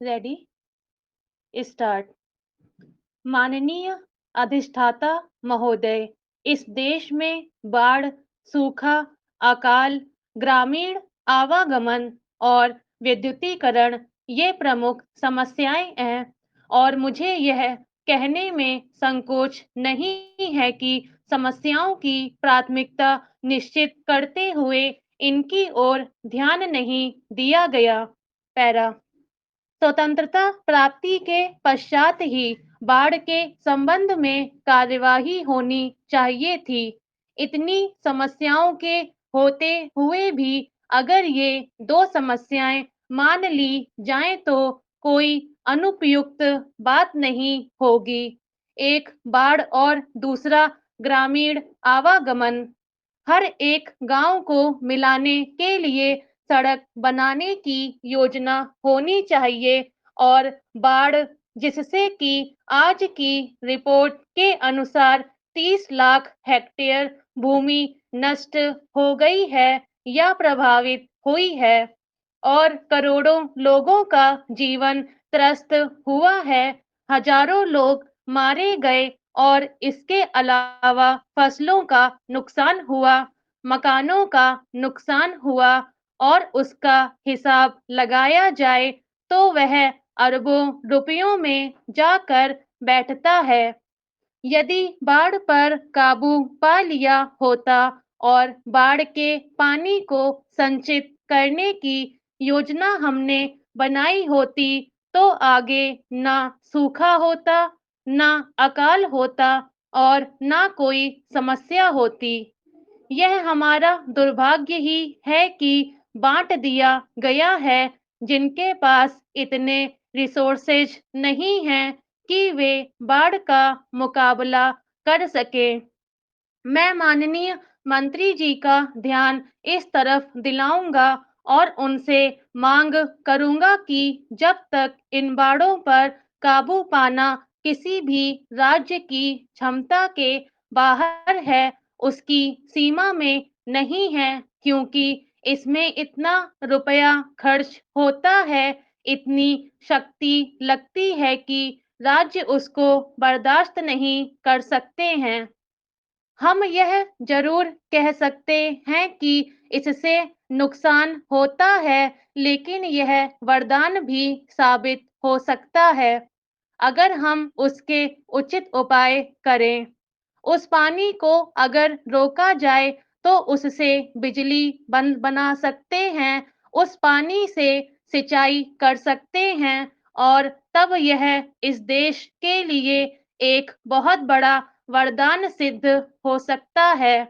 Ready start. माननीय अधिष्ठाता महोदय, इस देश में बाढ़, सूखा, अकाल, ग्रामीण आवागमन और विद्युतीकरण ये प्रमुख समस्याएं हैं और मुझे यह कहने में संकोच नहीं है कि समस्याओं की प्राथमिकता निश्चित करते हुए इनकी ओर ध्यान नहीं दिया गया। पैरा स्वतंत्रता प्राप्ति के पश्चात ही बाढ़ के संबंध में कार्यवाही होनी चाहिए थी। इतनी समस्याओं के होते हुए भी अगर ये दो समस्याएं मान ली जाएं तो कोई अनुपयुक्त बात नहीं होगी। एक बाढ़ और दूसरा ग्रामीण आवागमन। हर एक गांव को मिलाने के लिए सड़क बनाने की योजना होनी चाहिए और बाढ़ जिससे कि आज की रिपोर्ट के अनुसार 30 लाख हेक्टेयर भूमि नष्ट हो गई है या प्रभावित हुई है और करोड़ों लोगों का जीवन त्रस्त हुआ है। हजारों लोग मारे गए और इसके अलावा फसलों का नुकसान हुआ, मकानों का नुकसान हुआ और उसका हिसाब लगाया जाए तो वह अरबों रुपयों में जाकर बैठता है। यदि बाढ़ पर काबू पा लिया होता और बाढ़ के पानी को संचित करने की योजना हमने बनाई होती तो आगे ना सूखा होता, ना अकाल होता और ना कोई समस्या होती। यह हमारा दुर्भाग्य ही है कि बांट दिया गया है जिनके पास इतने रिसोर्सेज नहीं हैं कि वे बाढ़ का मुकाबला कर सके। मैं माननीय मंत्री जी का ध्यान इस तरफ दिलाऊंगा और उनसे मांग करूंगा कि जब तक इन बाड़ों पर काबू पाना किसी भी राज्य की क्षमता के बाहर है, उसकी सीमा में नहीं है, क्योंकि इसमें इतना रुपया खर्च होता है, इतनी शक्ति लगती है कि राज्य उसको बर्दाश्त नहीं कर सकते हैं। हम यह जरूर कह सकते हैं कि इससे नुकसान होता है, लेकिन यह वरदान भी साबित हो सकता है अगर हम उसके उचित उपाय करें। उस पानी को अगर रोका जाए तो उससे बिजली बन बना सकते हैं, उस पानी से सिंचाई कर सकते हैं और तब यह इस देश के लिए एक बहुत बड़ा वरदान सिद्ध हो सकता है।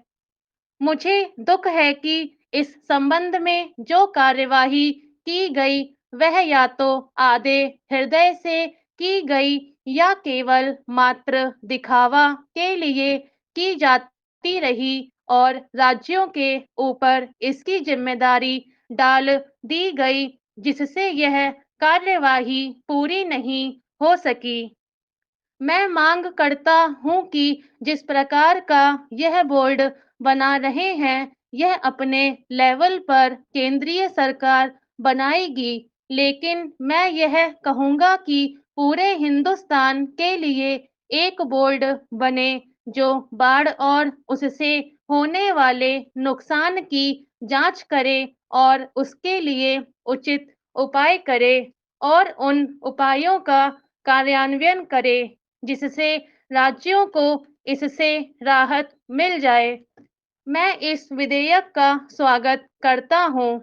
मुझे दुख है कि इस संबंध में जो कार्यवाही की गई वह या तो आधे हृदय से की गई या केवल मात्र दिखावा के लिए की जाती रही और राज्यों के ऊपर इसकी जिम्मेदारी डाल दी गई, जिससे यह कार्यवाही पूरी नहीं हो सकी। मैं मांग करता हूं कि जिस प्रकार का यह बोर्ड बना रहे हैं, यह अपने लेवल पर केंद्रीय सरकार बनाएगी, लेकिन मैं यह कहूंगा कि पूरे हिंदुस्तान के लिए एक बोर्ड बने जो बाढ़ और उससे होने वाले नुकसान की जांच करे और उसके लिए उचित उपाय करे और उन उपायों का कार्यान्वयन करे जिससे राज्यों को इससे राहत मिल जाए। मैं इस विधेयक का स्वागत करता हूं।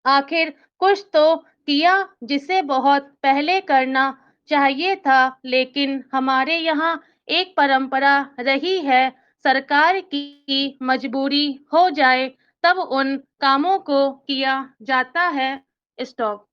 आखिर कुछ तो किया जिसे बहुत पहले करना चाहिए था, लेकिन हमारे यहाँ एक परंपरा रही है, सरकार की मजबूरी हो जाए तब उन कामों को किया जाता है। स्टॉप।